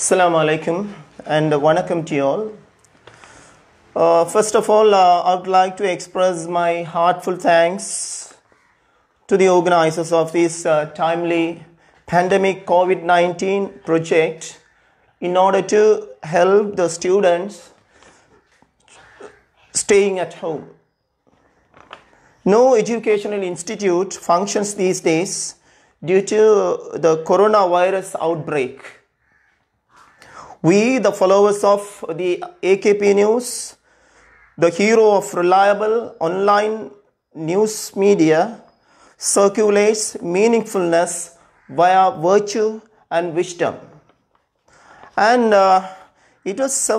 Assalamu alaikum and welcome to you all. First of all, I would like to express my heartfelt thanks to the organizers of this timely pandemic COVID-19 project in order to help the students staying at home. No educational institute functions these days due to the coronavirus outbreak. We, the followers of the AKP News, the hero of reliable online news media, circulates meaningfulness via virtue and wisdom. And it was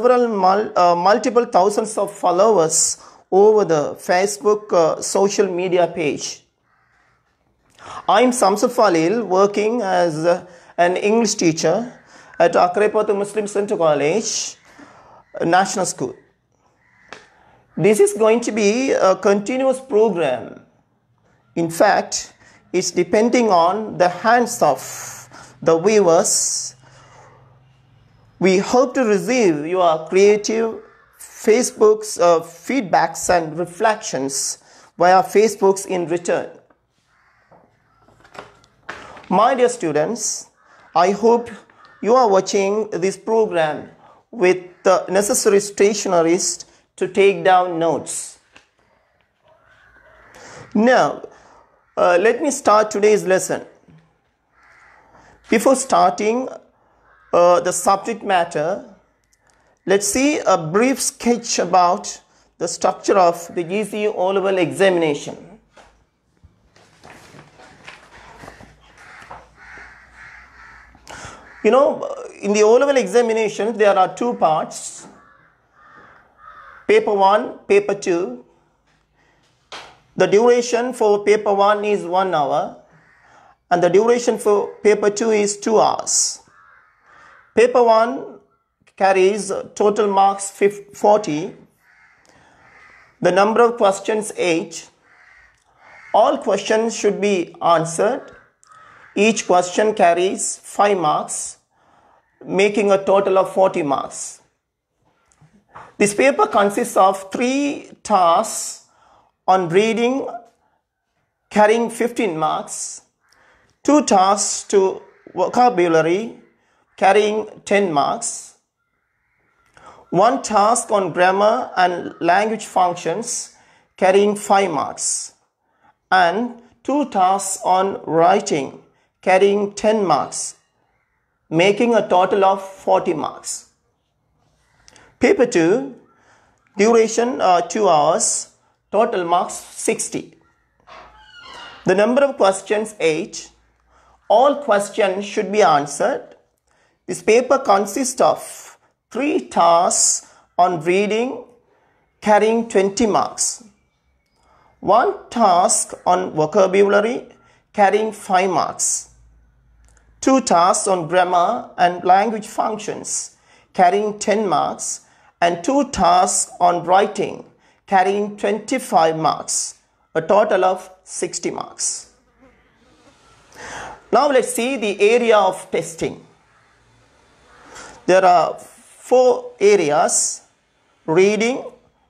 multiple thousands of followers over the Facebook social media page. I'm Samsul Falil, working as an English teacher at Akrepathu Muslim Center College, National School. This is going to be a continuous program. In fact, it's depending on the hands of the viewers. We hope to receive your creative Facebook's feedbacks and reflections via Facebook's in return. My dear students, I hope you are watching this program with the necessary stationeries to take down notes. Now, let me start today's lesson. Before starting the subject matter, let's see a brief sketch about the structure of the GCE O-Level examination. You know, in the O-Level examination, there are two parts. Paper 1, Paper 2. The duration for Paper 1 is 1 hour and the duration for Paper 2 is 2 hours. Paper 1 carries total marks 40. The number of questions 8. All questions should be answered. Each question carries 5 marks, making a total of 40 marks. This paper consists of 3 tasks on reading, carrying 15 marks, 2 tasks to vocabulary, carrying 10 marks, 1 task on grammar and language functions, carrying 5 marks, and 2 tasks on writing, carrying 10 marks, making a total of 40 marks. Paper 2, duration 2 hours, total marks 60. The number of questions 8. All questions should be answered. This paper consists of 3 tasks on reading, carrying 20 marks, 1 task on vocabulary, carrying 5 marks, 2 tasks on grammar and language functions, carrying 10 marks, and 2 tasks on writing, carrying 25 marks, a total of 60 marks. Now let's see the area of testing. There are 4 areas: reading,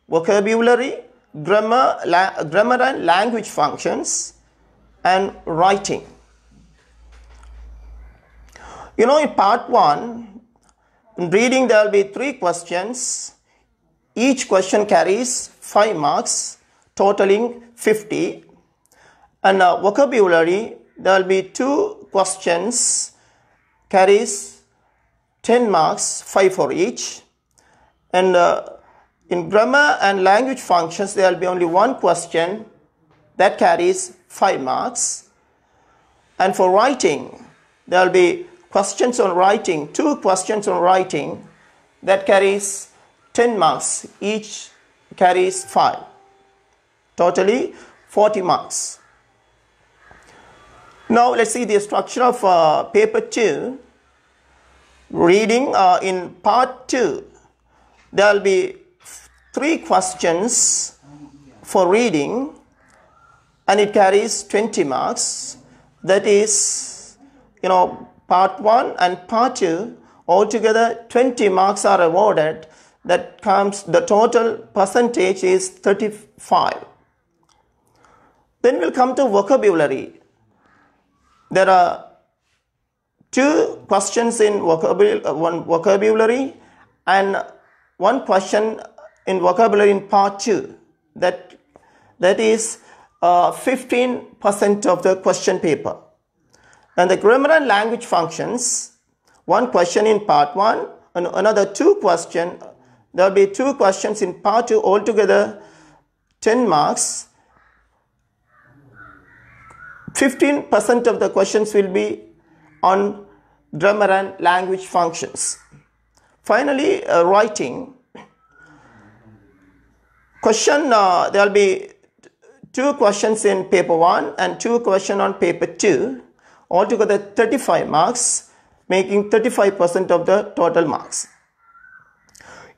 vocabulary, grammar and language functions, and writing. You know, in part 1, in reading there will be 3 questions. Each question carries 5 marks, totaling 50. And vocabulary, there will be 2 questions, carries 10 marks, 5 for each. And in grammar and language functions, there will be only 1 question that carries 5 marks. And for writing, there will be questions on writing, 2 questions on writing that carries 10 marks, each carries 5. Totally 40 marks. Now let's see the structure of paper 2. Reading, in part 2, there will be 3 questions for reading and it carries 20 marks. That is, part 1 and part 2 Altogether 20 marks are awarded. That comes, the total percentage is 35. Then we'll come to vocabulary. There are 2 questions in vocabulary and 1 question in vocabulary in part 2. That is 15% of the question paper. And the grammar and language functions, 1 question in part 1 and another 2 questions. There will be 2 questions in part 2, altogether 10 marks. 15% of the questions will be on grammar and language functions. Finally, writing. There will be 2 questions in paper 1 and 2 questions on paper 2. Altogether 35 marks, making 35% of the total marks.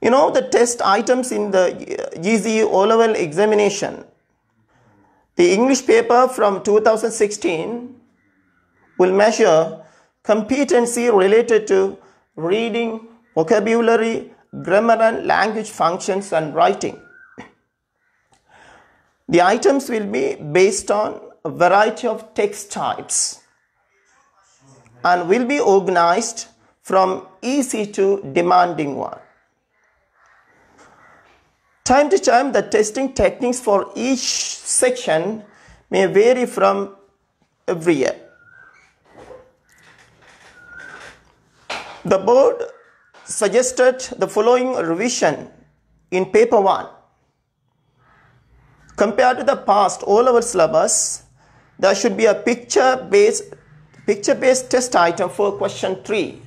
You know, the test items in the GCE O-level examination, the English paper from 2016 will measure competency related to reading, vocabulary, grammar and language functions and writing. The items will be based on a variety of text types and will be organized from easy to demanding one. Time to time, the testing techniques for each section may vary from every year. The board suggested the following revision in paper 1. Compared to the past O-level syllabus, there should be a picture-based test item for question 3.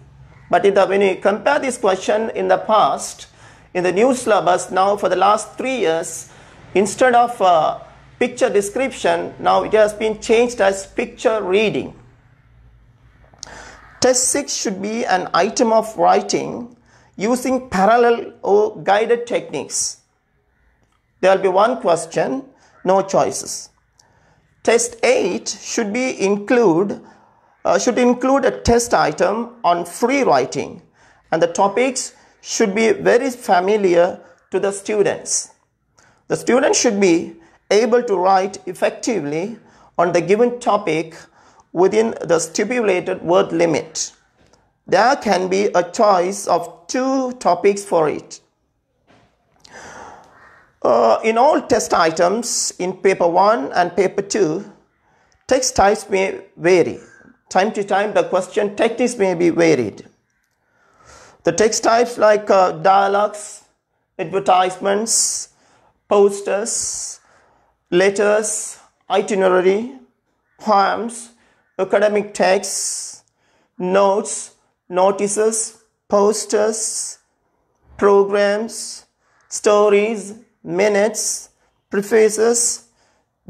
But when you compare this question in the past, in the new syllabus, now for the last 3 years, instead of picture description, now it has been changed as picture reading. Test 6 should be an item of writing using parallel or guided techniques. There will be 1 question, no choices. Test 8 should include a test item on free writing, and the topics should be very familiar to the students. The students should be able to write effectively on the given topic within the stipulated word limit. There can be a choice of 2 topics for it. In all test items in paper 1 and paper 2, text types may vary. Time to time, the question techniques may be varied. The text types like dialogues, advertisements, posters, letters, itinerary, poems, academic texts, notes, notices, posters, programs, stories, minutes, prefaces,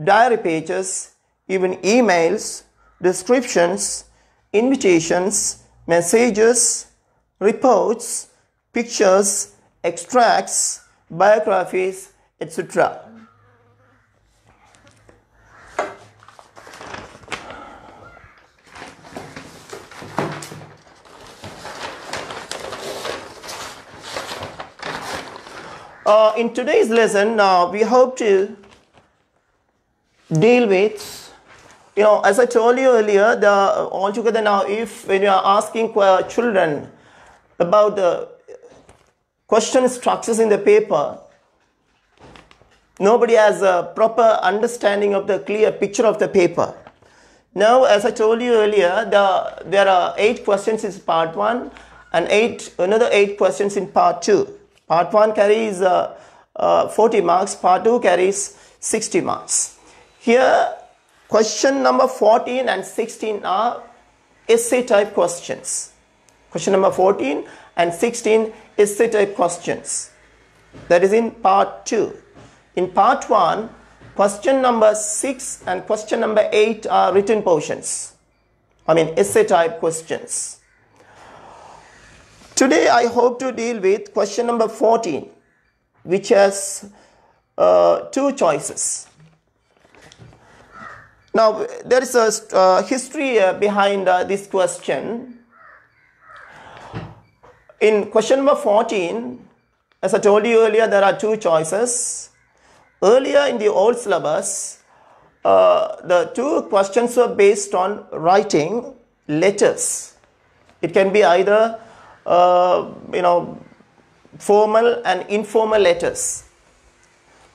diary pages, even emails, descriptions, invitations, messages, reports, pictures, extracts, biographies, etc. In today's lesson, we hope to deal with, as I told you earlier, altogether now, when you are asking children about the question structures in the paper, nobody has a proper understanding of the clear picture of the paper. Now, as I told you earlier, there are 8 questions in part 1 and another 8 questions in part 2. Part 1 carries 40 marks, part 2 carries 60 marks. Here, question number 14 and 16 are essay type questions. Question number 14 and 16 essay type questions. That is in part 2. In part 1, question number 6 and question number 8 are written portions. Essay type questions. Today I hope to deal with question number 14, which has 2 choices. Now, there is a history behind this question. in question number 14, as I told you earlier, there are two choices. Earlier in the old syllabus, the two questions were based on writing letters. It can be either, formal and informal letters.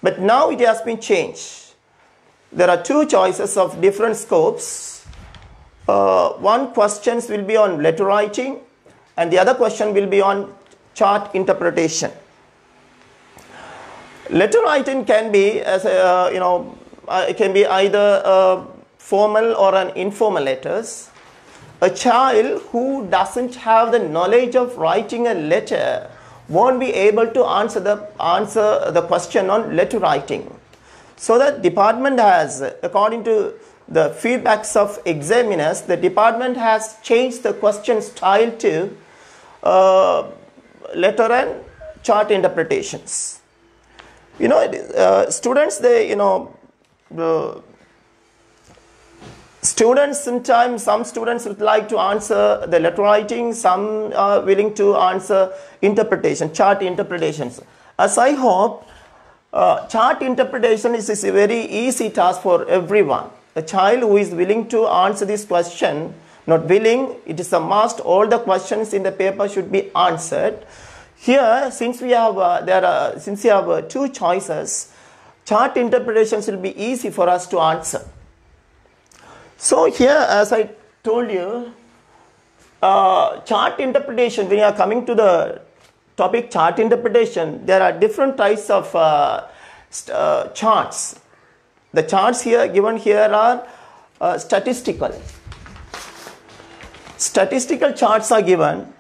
But now it has been changed. There are two choices of different scopes. One questions will be on letter writing, and the other question will be on chart interpretation. Letter writing can be, it can be either formal or an informal letters. A child who doesn't have the knowledge of writing a letter won't be able to answer the question on letter writing. So the department has, according to the feedbacks of examiners, the department has changed the question style to letter and chart interpretations. Students, sometimes some students would like to answer the letter writing, some are willing to answer interpretation, chart interpretations. As I hope, chart interpretation is a very easy task for everyone. A child who is willing to answer this question, not willing, it is a must, all the questions in the paper should be answered. Here, since we have two choices, chart interpretations will be easy for us to answer. So here, as I told you, chart interpretation, when you are coming to the topic chart interpretation, there are different types of charts. The charts here given here are statistical. Statistical charts are given.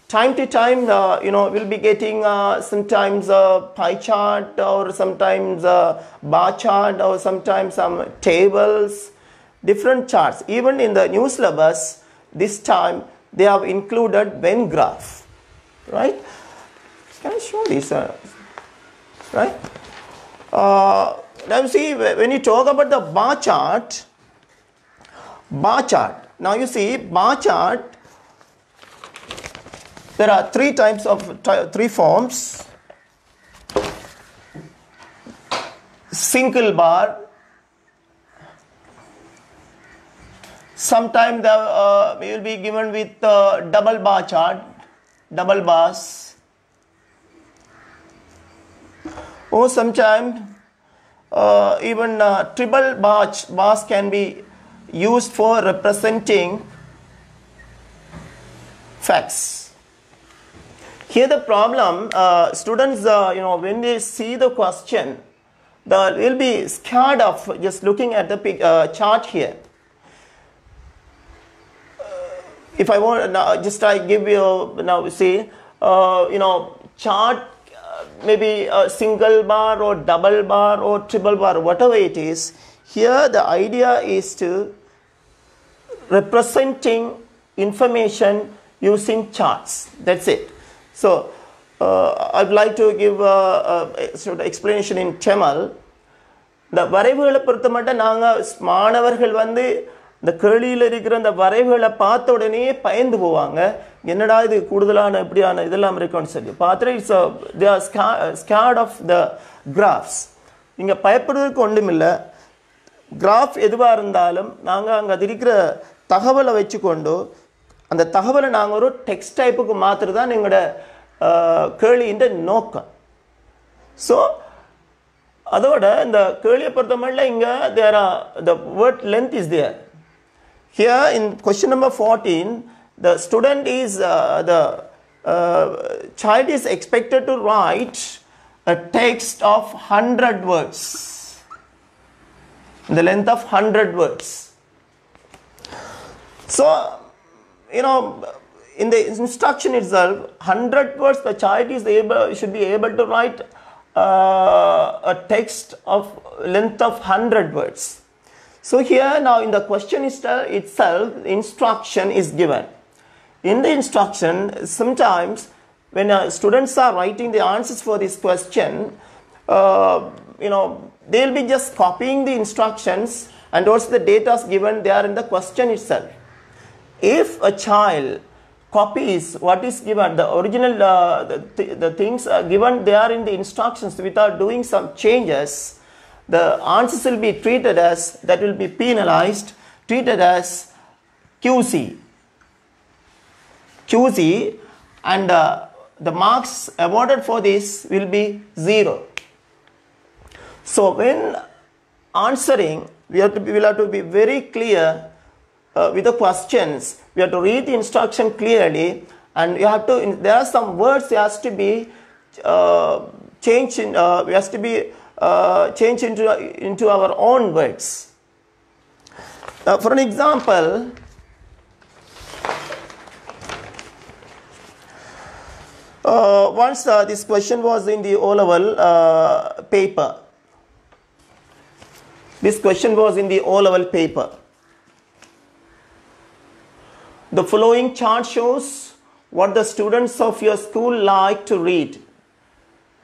Time to time, we'll be getting sometimes a pie chart, or sometimes a bar chart, or sometimes some tables, different charts. Even in the new syllabus, this time they have included Venn graph, right? Can I show this? Right? Now you see, when you talk about the bar chart, now you see bar chart, there are three forms: single bar, sometimes we will be given with double bar chart, double bars, or sometimes even triple bars can be used for representing facts. Here the problem, students, when they see the question, they will be scared of just looking at the chart here. If I want, I give you, now see, chart, maybe a single bar or double bar or triple bar, whatever it is. Here the idea is to representing information using charts. That's it. So I'd like to give sort of explanation in Tamil. The வரைவுகளை பொறுத்தமட்ட நாங்க மாணவர்கள் வந்து இந்த கேளியில இருக்கிற அந்த வரைவுகளை பார்த்த உடனே பயந்து போவாங்க. என்னடா இது கூடுதலான இப்படியான இதெல்லாம் இருக்குன்னு சொல்லி பார்த்துட்டு they are scared of the graphs. இங்க பயப்படுவதற்கு ஒன்றுமில்லை. கிராஃப் எதுவாக இருந்தாலும் நாங்கள் அங்கே அது இருக்கிற தகவலை வச்சுக்கொண்டு அந்த தகவலை நாங்கள் ஒரு டெக்ஸ்ட் டைப்புக்கு மாற்றுறது தான் எங்களோட கேளியின் நோக்கம். ஸோ அதோட இந்த கேளியை பொறுத்தமட்டில் இங்கே the word length is there. Here in question number 14, the student is, the child is expected to write a text of 100 words, the length of 100 words. So, in the instruction itself, 100 words, the child should be able to write a text of length of 100 words. So here now in the question itself, instruction is given. In the instruction, sometimes when students are writing the answers for this question, they will be just copying the instructions and also the data given there in the question itself. If a child copies what is given, the original the things given they are in the instructions without doing some changes, the answers will be treated as, that will be penalized, treated as QC, and the marks awarded for this will be 0. So when answering, we will have to be very clear with the questions. We have to read the instruction clearly, and you have to, there are some words that has to be changed in, has to be changed into our own words. For an example, once this question was in the O-level paper. This question was in the O-level paper. The following chart shows what the students of your school like to read.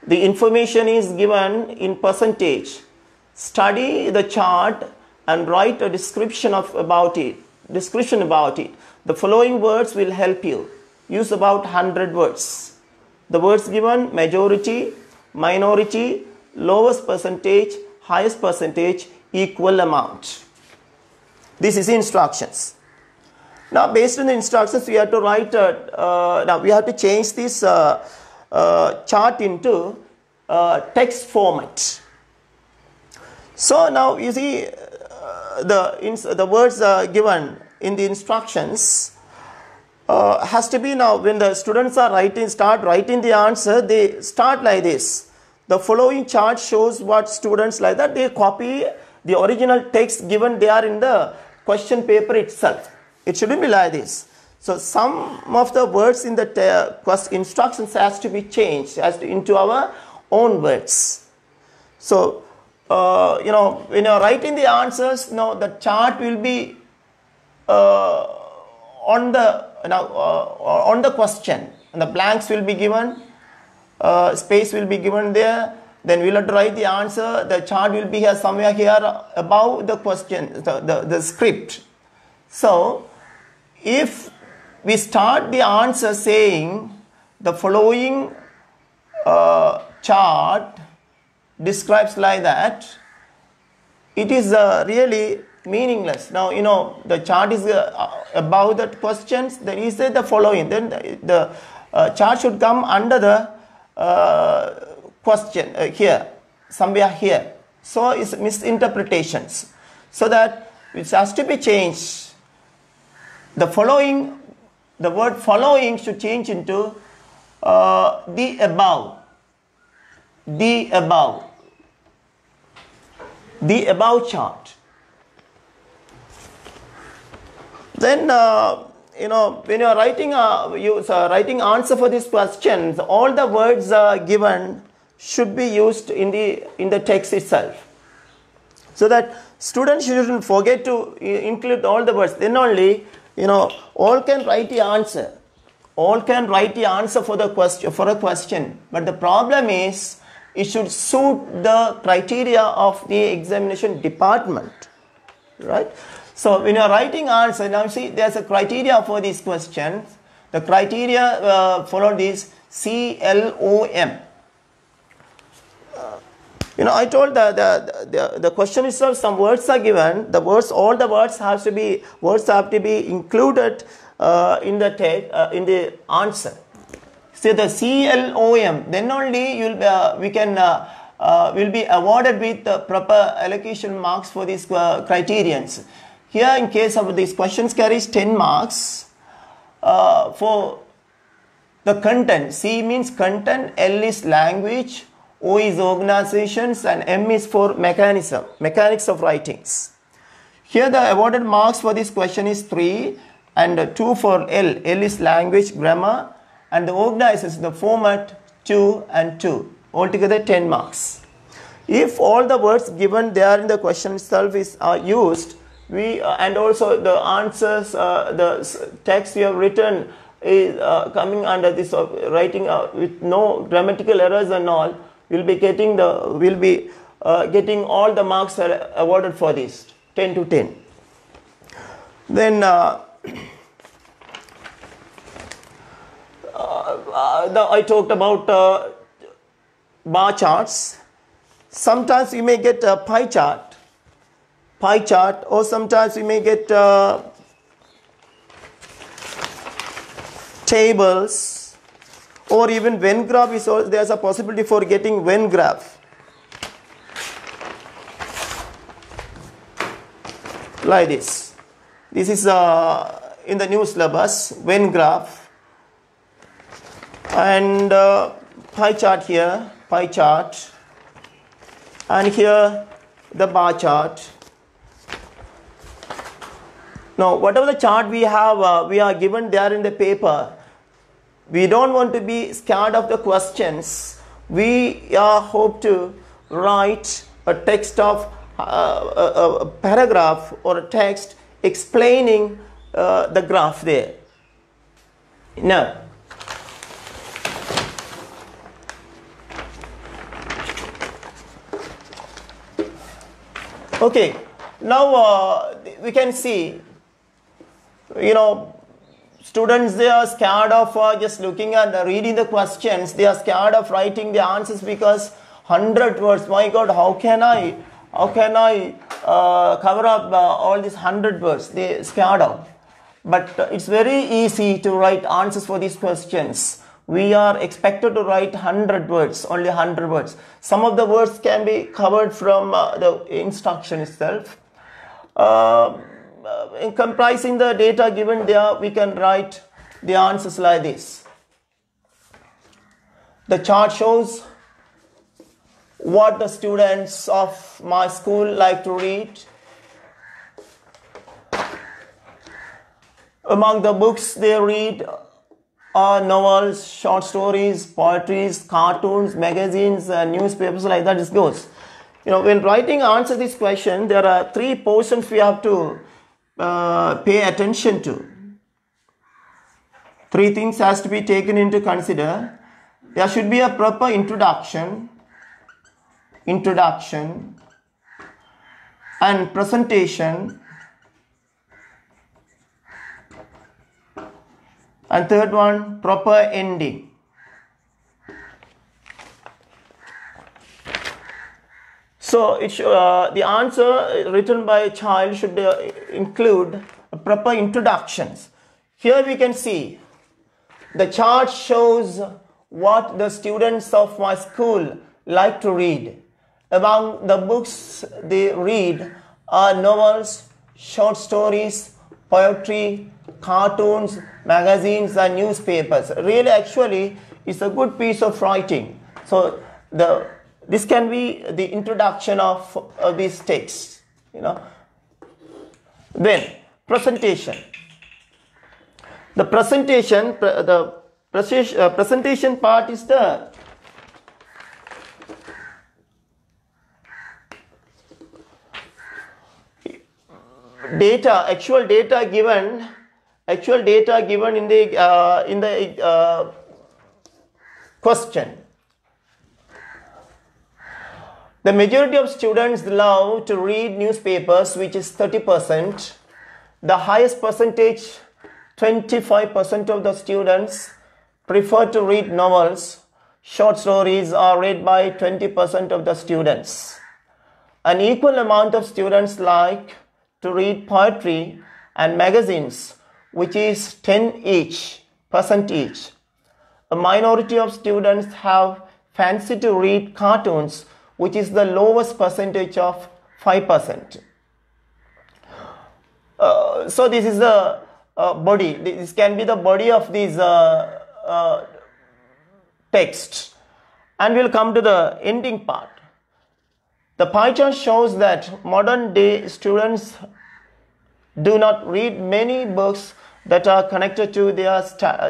The information is given in percentage. Study the chart and write a description about it. The following words will help you. Use about 100 words. The words given: majority, minority, lowest percentage, highest percentage, equal amount. This is the instructions. Now based on the instructions we have to write, now we have to change this chart into text format. So now you see the words given in the instructions has to be, now when the students are start writing the answer, they start like this. The following chart shows what students like that. They copy the original text given there in the question paper itself. It shouldn't be like this. So some of the words in the instructions has to be changed into our own words. So you know, when you are writing the answers, the chart will be on the question, and the blanks will be given, space will be given there. Then we'll have to write the answer. The chart will be here somewhere here above the question, the script. So if we start the answer saying the following chart describes like that, it is really meaningless. Now you know the chart is above the questions, then you say the following, then the chart should come under the question here, somewhere here. So it's misinterpretations. So that it has to be changed. The following, the word following should change into the above. The above chart. Then you know, when you are writing writing answer for these questions, all the words given should be used in the text itself, so that students shouldn't forget to include all the words. Then only, you know, all can write the answer. All can write the answer for a question. But the problem is, it should suit the criteria of the examination department, right? So when you are writing answer, now see there's a criteria for these questions. The criteria followed is CLOM. You know, I told the question itself, some words are given. All the words have to be included in the text, in the answer. So the CLOM, then only will be awarded with the proper allocation marks for these criterions. Here, in case of these questions, carries 10 marks for the content. C means content, L is language, O is organizations, and M is for mechanics of writings. Here the awarded marks for this question is 3 and 2 for L. L is language, grammar, and the organizers, the format 2 and 2. Altogether 10 marks. If all the words given there in the question itself are used, and also the answers, the text you have written is coming under this writing with no grammatical errors and all, we'll be getting all the marks awarded for this, 10 to 10. Then I talked about bar charts. Sometimes you may get a pie chart, or sometimes you may get tables, or even Venn graph is also, there's a possibility for getting Venn graph. Like this. This is in the new syllabus, Venn graph. And pie chart here, pie chart. And here the bar chart. Now whatever the chart we have, we are given there in the paper, we don't want to be scared of the questions. We hope to write a text of a paragraph or a text explaining the graph there. Now, okay, now we can see, students, they are scared of just looking and reading the questions. They are scared of writing the answers because 100 words, my God, how can I cover up all these 100 words? They are scared of. But it's very easy to write answers for these questions. We are expected to write 100 words, only 100 words. Some of the words can be covered from the instruction itself. In comprising the data given there, we can write the answers like this. The chart shows what the students of my school like to read. Among the books they read are novels, short stories, poetries, cartoons, magazines, newspapers, like that it goes. When writing answer this question, there are 3 portions we have to pay attention to. 3 things has to be taken into consider. There should be a proper introduction and presentation, and third one, proper ending. So the answer written by a child should include proper introductions. Here we can see the chart shows what the students of my school like to read. Among the books they read are novels, short stories, poetry, cartoons, magazines and newspapers. Really, actually, it's a good piece of writing. So this can be the introduction of these texts. Then presentation. The presentation part is the actual data given in the question. The majority of students love to read newspapers, which is 30%. The highest percentage, 25% of the students prefer to read novels. Short stories are read by 20% of the students. An equal amount of students like to read poetry and magazines, which is 10% each. A minority of students have fancy to read cartoons, which is the lowest percentage of 5%. So this is the body. This can be the body of these text. And we'll come to the ending part. The pie chart shows that modern day students do not read many books that are connected to their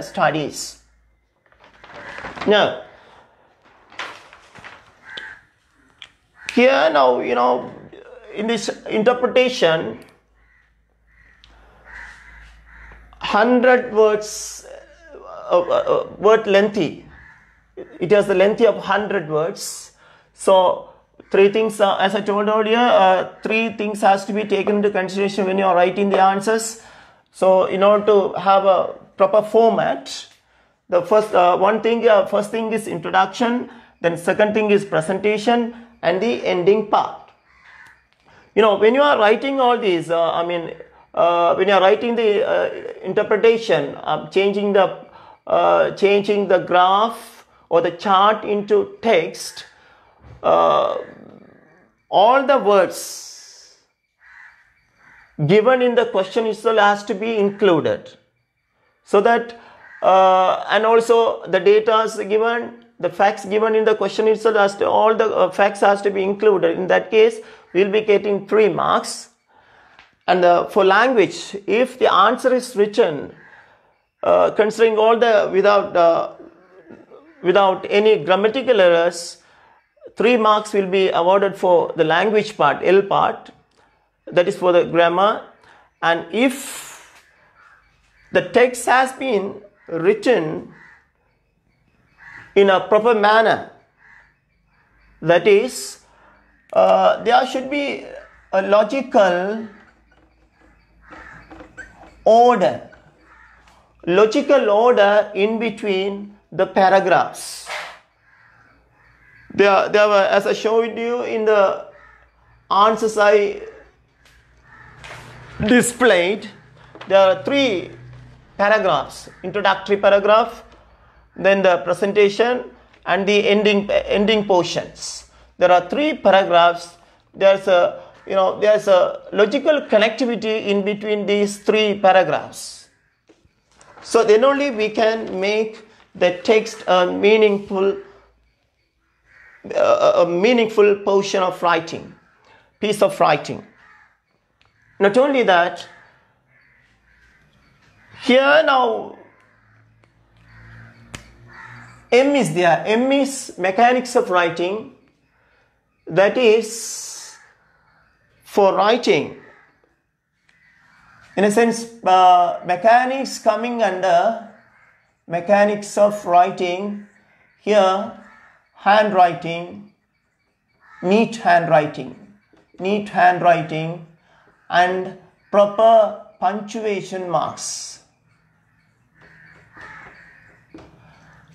studies. Now, here now, in this interpretation, 100 words, word lengthy. It has the length of 100 words. So 3 things, as I told earlier, 3 things has to be taken into consideration when you are writing the answers. So in order to have a proper format, The first thing is introduction, then second thing is presentation, and the ending part. When you are writing all these, when you are writing the interpretation, changing the graph or the chart into text, all the words given in the question itself has to be included, so that and also the data is given, the facts given in the question itself, all the facts has to be included. In that case, we will be getting 3 marks. And for language, if the answer is written considering all the without any grammatical errors, 3 marks will be awarded for the language part, L part, that is for the grammar. And if the text has been written in a proper manner, that is, there should be a logical order in between the paragraphs. There were, as I showed you in the answers I displayed, there are 3 paragraphs: introductory paragraph, then the presentation, and the ending portions. There are 3 paragraphs. There's a logical connectivity in between these 3 paragraphs. So then only we can make the text a meaningful portion of writing, piece of writing. Not only that, here now M is there. M is mechanics of writing. That is for writing. In a sense, mechanics coming under mechanics of writing. Here, handwriting, neat handwriting, and proper punctuation marks.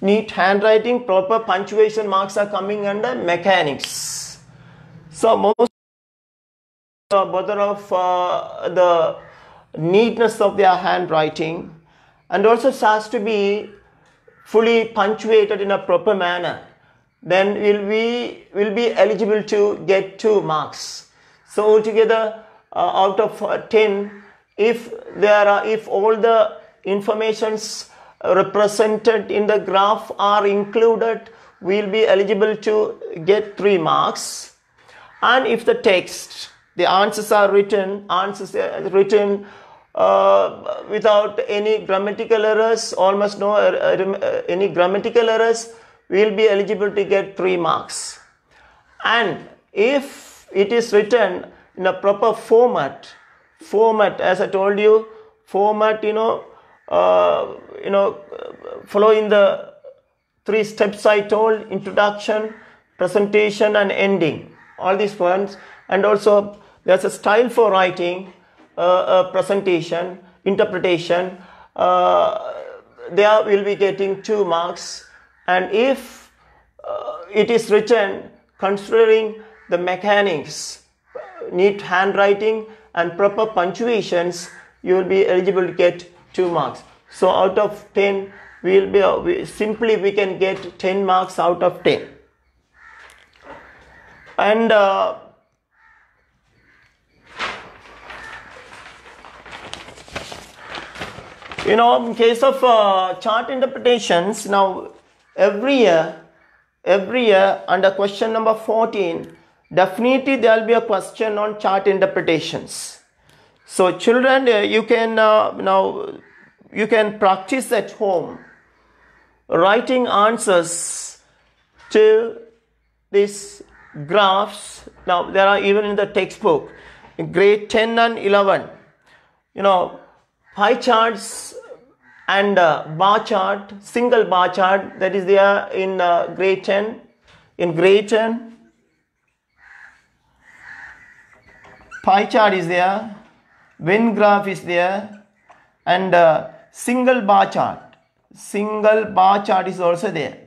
Neat handwriting, proper punctuation marks are coming under mechanics. So most bother of the neatness of their handwriting, and also it has to be fully punctuated in a proper manner. Then will be eligible to get 2 marks. So altogether, out of 10, if all the informations represented in the graph are included, we will be eligible to get 3 marks. And if the text, the answers are written without any grammatical errors, almost no any grammatical errors, we will be eligible to get 3 marks. And if it is written in a proper format, as I told you, following the 3 steps I told: introduction, presentation, and ending. All these points. And also there's a style for writing, presentation, interpretation. There will be getting 2 marks. And if it is written considering the mechanics, neat handwriting, and proper punctuations, you will be eligible to get 2 marks. So out of 10, we can get 10 marks out of 10. And in case of chart interpretations, now every year under question number 14, definitely there will be a question on chart interpretations. So children, you can practice at home writing answers to these graphs. Now there are even in the textbook in grade 10 and 11, pie charts and bar chart, single bar chart, that is there in grade 10. In grade 10, pie chart is there, Venn graph is there, and single bar chart. single bar chart is also there.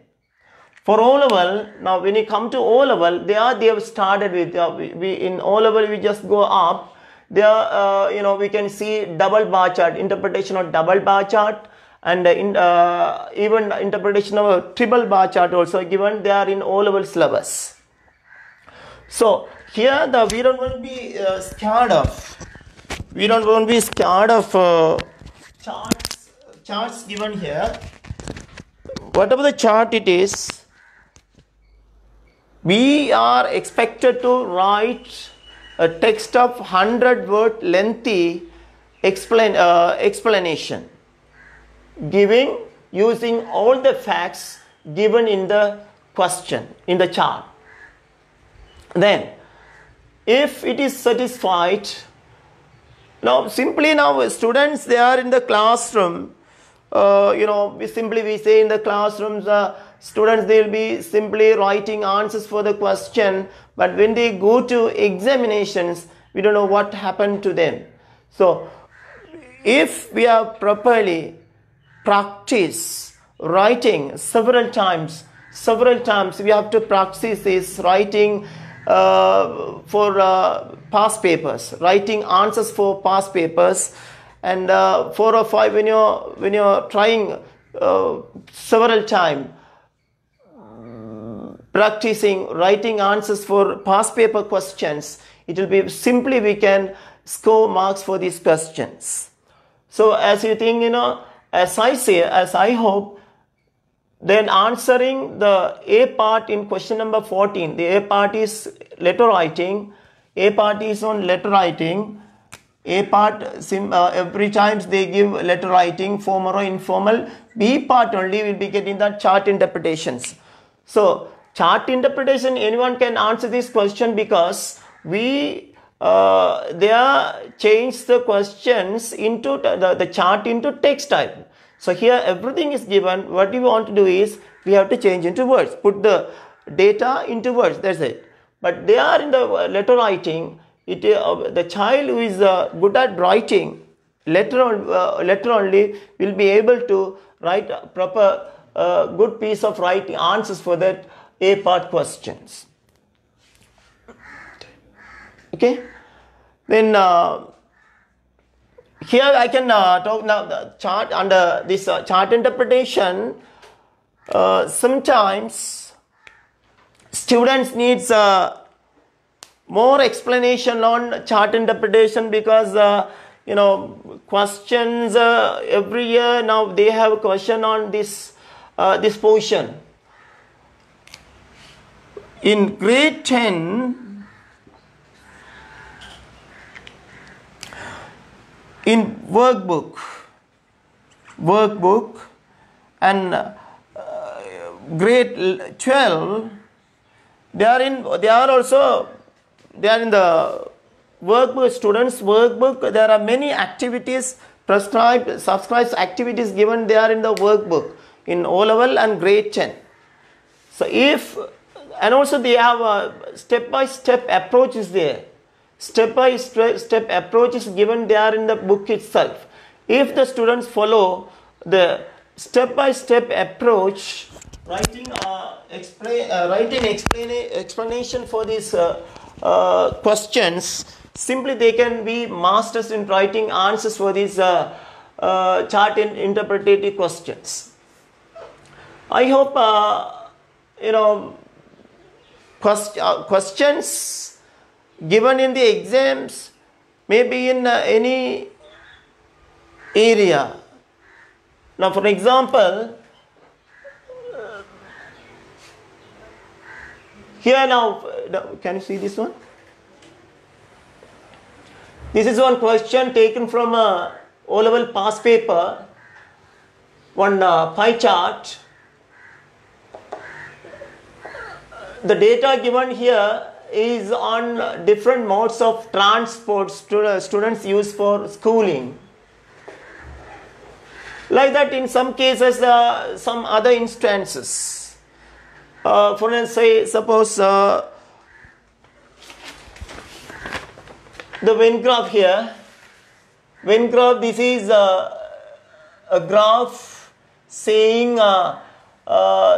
For O level, now when you come to O level, they have started with in O level we just go up. There, we can see double bar chart, interpretation of double bar chart, and even interpretation of a triple bar chart also given. They are in O level syllabus. So here we don't want to be scared of. We don't want to be scared of charts given here. Whatever the chart it is, we are expected to write a text of 100-word lengthy explanation, giving using all the facts given in the question, in the chart. Then, if it is satisfied, now students, they are in the classroom. We say in the classrooms, students, they will be simply writing answers for the question, but when they go to examinations, we don't know what happened to them. So if we have properly practiced writing several times, we have to practice this writing for past papers, writing answers for past papers, and 4 or 5 when you're trying several times, practicing writing answers for past paper questions, it will be simply we can score marks for these questions. So as you think, as I hope, then answering the A part in question number 14, the A part is letter writing. A part is on letter writing. A part, every time they give letter writing, formal or informal. B part only will be getting the chart interpretations. So chart interpretation, anyone can answer this question because they are changed the questions into the chart into text type. So here everything is given. What we want to do is we have to change into words, put the data into words, that's it. But they are in the letter writing. The child who is good at writing letter only will be able to write a proper good piece of writing answers for that A part questions. Okay, then here I can talk now the chart under this chart interpretation. Sometimes students needs more explanation on chart interpretation because questions every year now they have a question on this portion. In grade 10, in workbook and grade 12, they are in the workbook, students workbook. There are many activities subscribed activities given there in the workbook in O level and grade 10. So and also they have a step-by-step approach is there. Step-by-step approach is given there in the book itself. If the students follow the step-by-step approach, writing explanation for these questions, simply they can be masters in writing answers for these chart interpretative questions. I hope questions given in the exams maybe in any area. Now for example, here now, can you see this one? This is one question taken from a O-level past paper, one pie chart. The data given here is on different modes of transport students use for schooling. Like that in some cases, some other instances. For instance, suppose the Venn graph here. Venn graph, this is a graph saying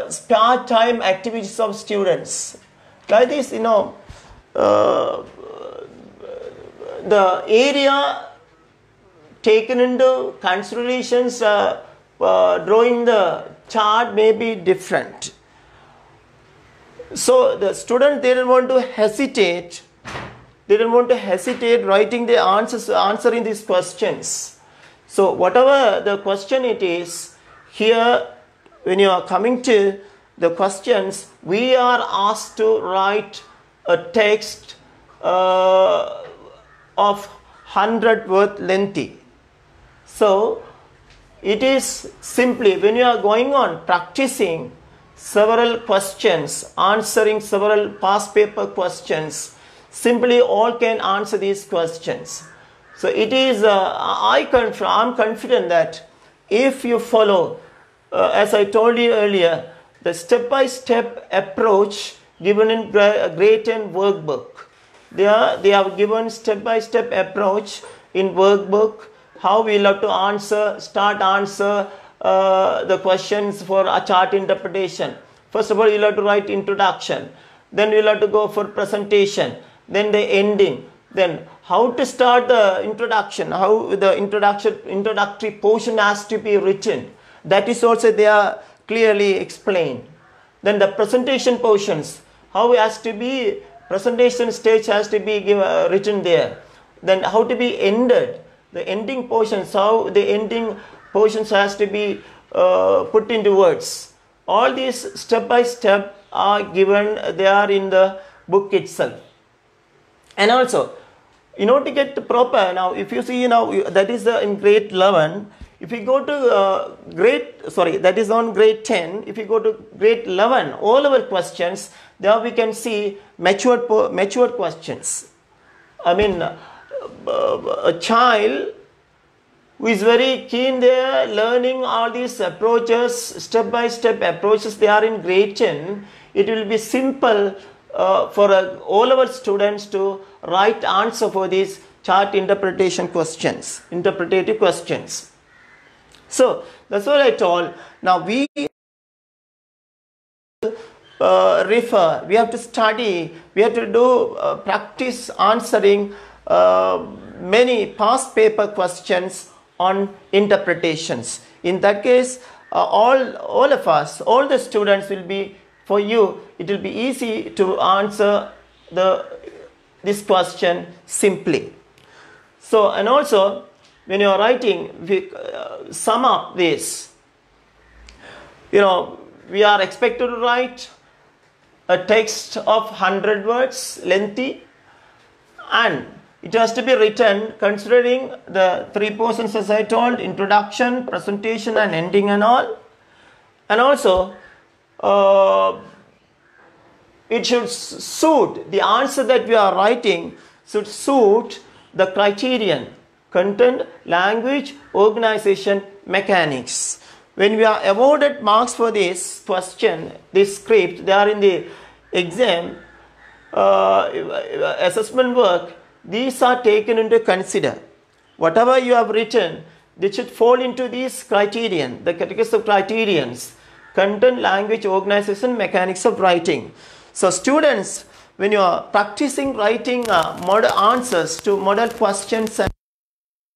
spare time activities of students. Like this, the area taken into considerations drawing the chart may be different. So the student didn't want to hesitate. They didn't want to hesitate writing the answers, answering these questions. So whatever the question it is, here when you are coming to the questions, we are asked to write a text of 100 word lengthy. So it is simply when you are going on practicing several questions, answering several past paper questions, simply all can answer these questions. So it is, I'm confident that if you follow, as I told you earlier, the step-by-step approach given in grade 10 workbook. They have given step-by-step approach in workbook, how we have to answer the questions for a chart interpretation. First of all, you'll have to write introduction. Then you'll have to go for presentation. Then the ending. Then how to start the introduction, how the introductory portion has to be written. That is also there clearly explained. Then the presentation portions, how it has to be, presentation stage has to be written there. Then how to be ended. The ending portions, how the ending portions has to be put into words. All these step by step are given there in the book itself. And also, in order to get the proper, now if you see that is in grade 11. If you go to that is on grade 10. If you go to grade 11, all our questions, there we can see matured questions. I mean, a child who is very keen there, learning all these approaches, step-by-step approaches, they are in grade 10. It will be simple for all our students to write answer for these chart interpretation questions, interpretative questions. So that's what I told. Now we refer, we have to study, we have to do practice answering many past paper questions on interpretations. In that case, all of us, all the students will be, for you, it will be easy to answer this question simply. So, and also, when you are writing, we sum up this. We are expected to write a text of 100 words lengthy, and it has to be written considering the three portions as I told: introduction, presentation and ending and all. And also it should suit, the answer that we are writing should suit the criterion: content, language, organization, mechanics. When we are awarded marks for this question, this script, they are in the exam assessment work, these are taken into consider. Whatever you have written, they should fall into these criterion, the categories of criterions: content, language, organization, mechanics of writing. So students, when you are practicing writing model answers to model questions